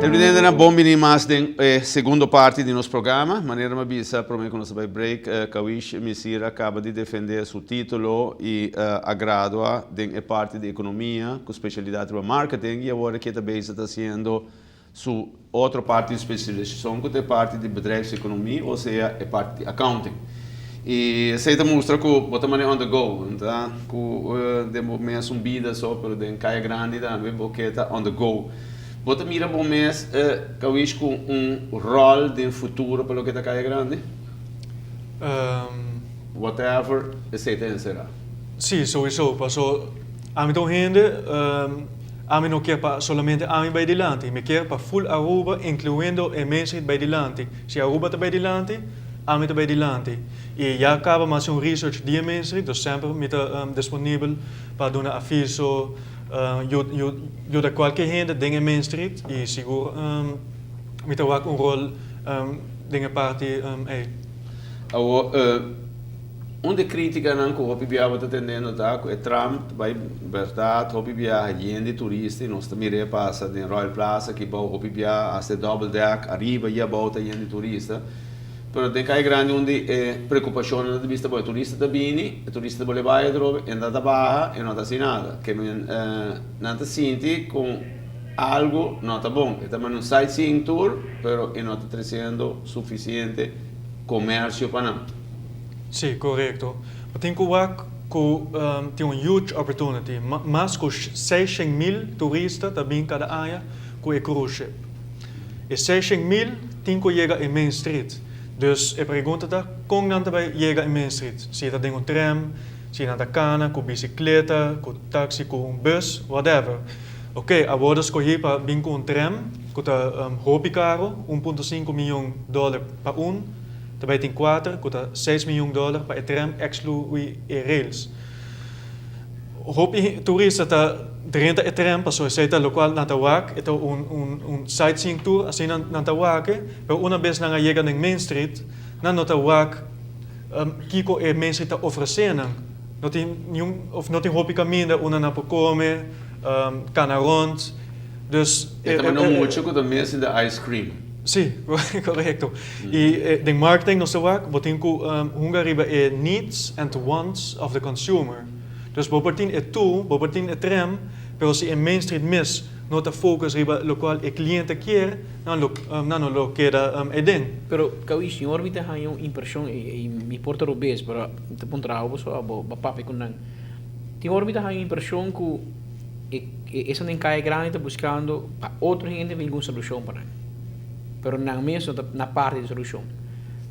Evidente na bom bem mais den segunda parte do nosso programa, maneira uma bisa para mim quando vai break, Kawish Messira acaba de defender seu título e a gradua den parte de economia com especialidade para marketing e agora que também está sendo su outra parte de especialização que é parte de bedrijfseconomie, ou seja, é parte de accounting. E sei da mostra que bota mané on the go, tá? Que demo mês vida só pelo den caia grande da boqueta on the go. Bota mira bom mês, Kawish com rol de futuro pelo que tá caia grande. Whatever, aceita será. Sim, sowieso. Paso a mim tô rende, a mim não quer para solamente a mim vai delante, me quer para full Aruba, incluindo a Main Street vai delante. Se Aruba tá vai delante, a mim tá vai delante. E já acaba mais research de Main Street, dus sempre me tá disponível para dar aviso. Eu da qualquer gente dentro Main Street e seguro me tá rol dentro parte aí. Onde crítica não que o hobby está atendendo tá é Trump vai verdade hobby viaja gente turista nós também repassa em Royal Plaza que o hobby viaja até double deck arriba e volta gente turista. Pero tem cai grande onde preocupação na vista boa turista da bini, turista bole vai drobe, andata barra e não tá sem nada, que não tá sente com algo não tá bom. E também um sightseeing tour, pero não tá trazendo suficiente comércio para não. Sim, correto. Eu tenho que tem huge opportunity, mais que 600,000 turistas também cada ano com o cruise ship. E 600,000 tem que chegar em Main Street. Dus a pergunta é como não vai chegar em Main Street? Se está dentro tram, se não está cana, com bicicleta, com táxi, com bus, whatever. Ok, agora escolhi para vir com tram, que está hobby caro, $1.5 milhão para também tem 4, que está $6 milhões para o tram, exclui rails. Hobby turista está dentro do tram, passou a local na Tawak, ito sightseeing tour, assim na Tawak, pero uma vez na chega em Main Street, na Tawak, kiko e Main Street oferecendo, não tem hobby caminho, uma na comer, cana rond, dus e também não muito com também assim da ice cream. Sim, correto. E de marketing no Tawak, botin ku hungariba e needs and wants of the consumer. Dus bobertin é tool, bobertin é tram, pero se em Main Street miss, nota focus riba local e cliente quer, não lo queda eden. Pero Kawish, eu orbita ha uma impressão e me porta robês para te pontra algo só a papi com não. Tem orbita ha uma impressão que essa nem cai grande tá buscando para outro gente vem com solução para. Pero não mesmo na parte de solução.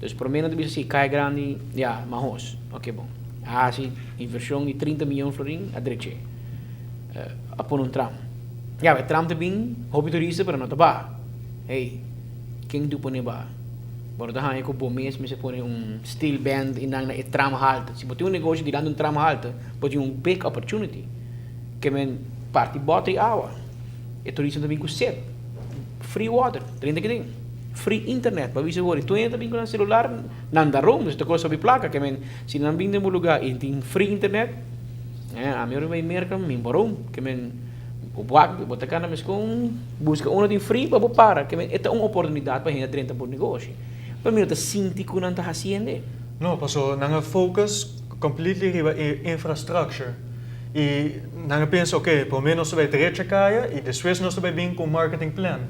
Dus por menos de se cai grande, ja, mas ok bom. Sim, inversão de 30 milhões florin a direita. A pôr tram. Ja, o tram também, hobby turista para não tá. Hey, quem tu põe ba? Bora dar aí com bom mês, mas se põe steel band e na tram halt. Se botar negócio de lá no tram halt, pode big opportunity. Que men parte bota e água. E turista também com sede. Free water, 30 que free internet, para você ver, tu entra bem com o celular, não dá room, você toca sobre placa, que men, se não vem de um lugar e tem free internet, a minha vai mercar, me embora, que men, o buak, bota cá na mesa com, busca um tem free, para para, que men, é uma oportunidade para a gente entrar por negócio. Para mim, eu sinto que não está fazendo. Não, passou, não focus completely riba infrastructure. E não pensa, ok, pelo menos vai direito caia e depois nós vai vir com marketing plan.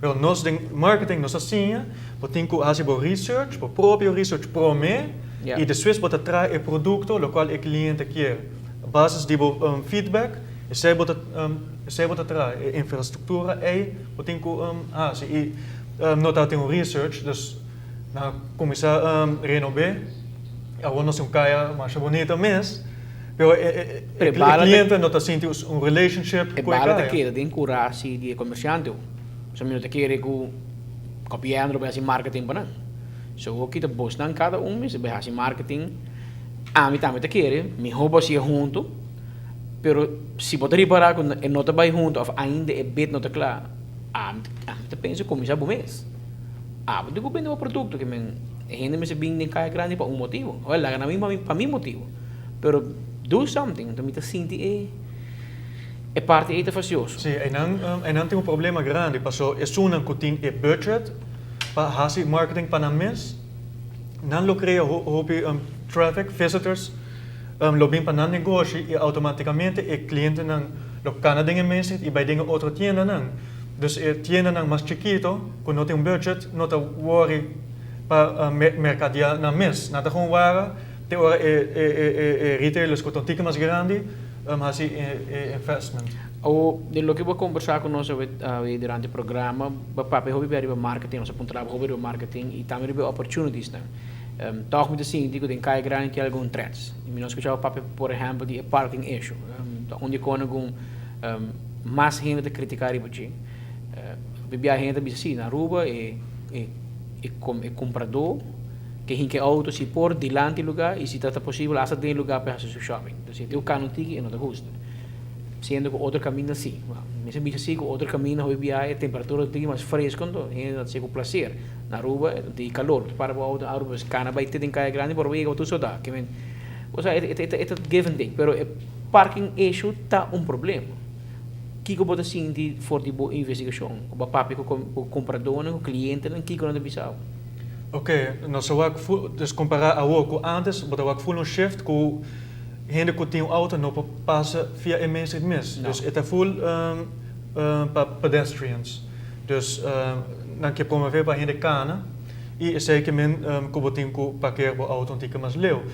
Pero nós de marketing nós assim, botem que fazer research, o próprio research para mim, e depois botar traz o produto, o qual o cliente quer. A basis de feedback, e se botar traz a infraestrutura, botem que se nós tem research, dus na começar renovar, agora nós caia mais bonita mesmo. Pero o cliente não está sentindo relationship com o cara. É bala tem curasi de comerciante. Se não te quer que copiando para assim marketing para não. So kita bos nan cada mês vai assim marketing. A mim também te quer, me rouba se junto. Pero se botar para com não te vai junto, ainda é bit não te claro. Te penso começar bom mês. Mas tu vende um produto que men, gente me se vende cai grande para motivo. Olha, para mim motivo. Pero do something, também te sente é parte eita facioso. Sim, e não tem um problema grande, porque é um que tem budget para fazer marketing para a mês, não lo cria traffic, visitors, lo bem para o negócio e automaticamente o cliente não lo cana dingen mês e vai dingen outra tienda não. Dus tienda não mais chiquito, que não tem um budget, não tá worry para mercadear na mês, não tá com wara, tem hora retailers que estão tique mais grande, fazer investment. O de lo que vou conversar com nós durante o programa, papai hobby bem marketing, nós apontamos hobby marketing e também bem opportunities não. Toch met de zin die in kai grande que algum threats. E nós que já o papai por exemplo de parking issue. Onde quando algum mais gente de criticar e bati. Bebia gente bisa sim na rua e comprador que hinke auto se por dilante lugar e se trata possível asa de lugar para fazer shopping. Então se o cano tiki e não te gusta. Sendo que outro caminho assim. Mesmo bisa sim que outro caminho bebia a temperatura tiki mais fresco quando gente não se com prazer. Na rua tem calor. Para o auto a rua cana vai ter em caia grande por ver o tu só dá. Que men. Ou seja, é give and take, pero parking issue tá problema. Que que pode sentir for de boa investigação? O papai com o comprador, o cliente, não que não deve saber. Ok, nós vamos dus comparar a o antes, mas vamos full shift com gente que tem auto não passa via a Main Street Miss. Dus é full para pedestrians. Dus dan que promover para gente cana e é sei que men como tem que parquear o auto onde que mais leu.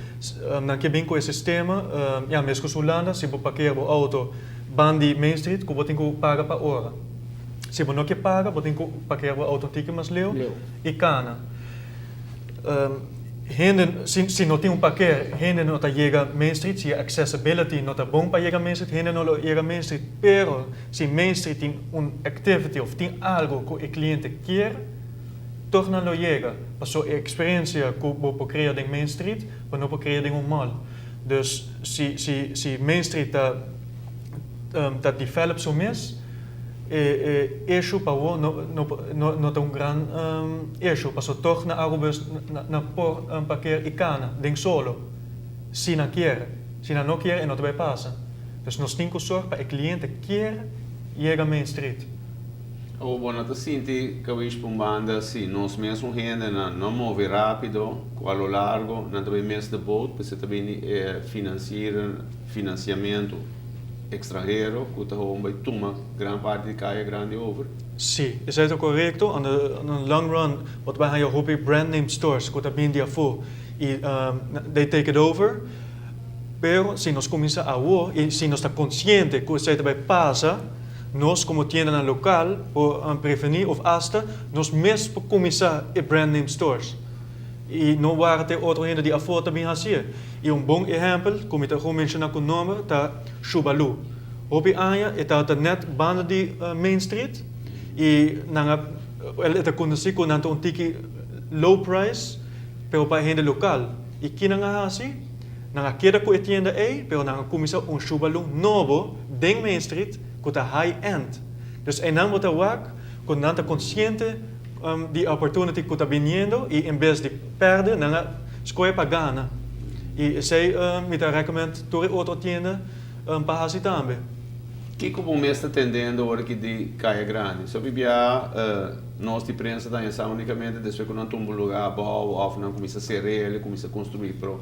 Dan que bem com esse sistema, ja mesmo com Holanda, se você parquear o auto bandi Main Street, que tem que pagar para hora. Se você não quer pagar, você tem que parquear o auto onde que mais leu e cana. Se não tem parquear, gente não está chega Main Street, se a accessibility não está bom para chegar Main Street, gente não chega Main Street, pero se Main Street tem activity ou tem algo que o cliente quer, toch não chega. Passou a experiência que você criar em Main Street, mas não pode criar em mall. Dus se Main Street está develop so mês, issue para o não tem grande issue, passou toch na arubes na por parquear e cana, den solo, se não quer e não vai passar. Dus nós temos que sorrir para o cliente quer chegar Main Street. O bom é que cawish pumbanda sim, nós mesmo gente não move rápido, com a lo largo, não também mês de boat, porque também financiamento extranjero, que vai tomar grande parte de caia grande over. Sim, isso é correto. No long run, wat wij gaan je brand name stores, que também dia for, e they take it over. Pero se nós começa a ver e se nós está consciente que isso vai passar, nós como tienda na local, por prevenir ou hasta, nós mesmo começar a brand name stores. E não vai ter outra gente de afora também assim. E bom exemplo, como eu mencionei com o nome, tá Subaru. Hopi anja, está net banda de Main Street e ele está conhecido com um tiki low price, pero para gente local. E que não é assim, não queda com a tienda aí, pero não começa Subaru novo de Main Street com a high end. Dus não vai ter com não consciente de opportunity que está vindo e em vez de perder, não escolhe para ganhar. E sei, me recomendo toda outra tienda para fazer também. Que como me está atendendo agora que de Caia Grande? Se bibia nós de prensa da essa unicamente depois que não tem um lugar bom ou não começa a ser ele começa a construir pro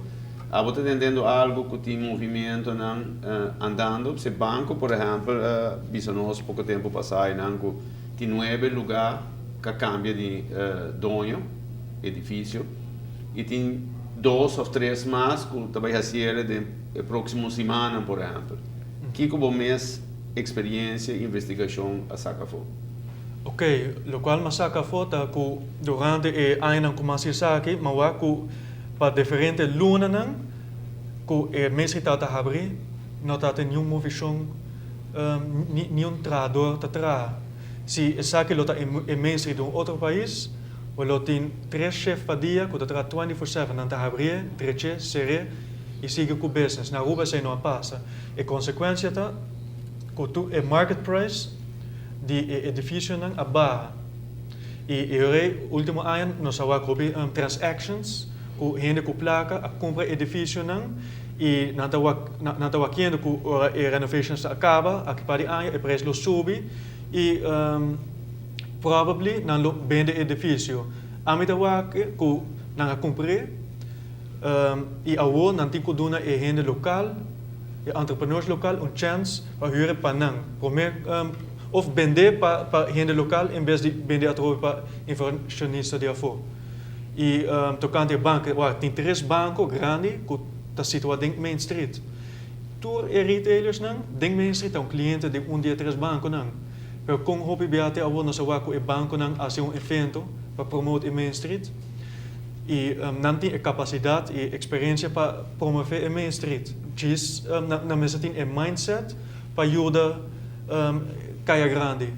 a você atendendo algo que tem movimento não andando se banco por exemplo bisa nós pouco tempo passar não que tem 9 lugar que cambia de dono edifício e tem 2 ou 3 mais que também vai ser de próxima semana por exemplo que como mês experiência e investigação a saca fo. Ok, lo qual ma saca foto que durante o ano que mas saque, mas que para diferentes lunas não, que mês está a abrir, não está nenhum movimento, nenhum trador tá tra. Se saque lo tá em mês de outro país, o lo tem 3 chefes por dia, que tá 24/7 não tá abrir, 3 série e sigue com business. Na rua se não passa. E consequência tá que o market price de edifício não abaixa. E o último ano nós vamos cobrir transactions, que gente que placa a compra edifício não E nanta wakiendo ku e renovation sa acaba, aqui para anya e preço lo subi e probably nan lo bende edifício. Amita wak ku nanga cumprir e awo nanti ku duna e rende local, e entrepreneurs local een chance para huren panang. Of bende pa rende local em vez de bende atrobe pa inversionista de afo. E tocante banco, tem 3 bancos grandes que está situado em Main Street. Tour e retailers não, em Main Street, um cliente de dia 3 bancos não. Pero com hobby beate abo na sa wako e banco não hace um evento para promote em Main Street. E não tem capacidade e experiência para promover em Main Street. Diz na mesa tem mindset para ajudar Kaya Grande.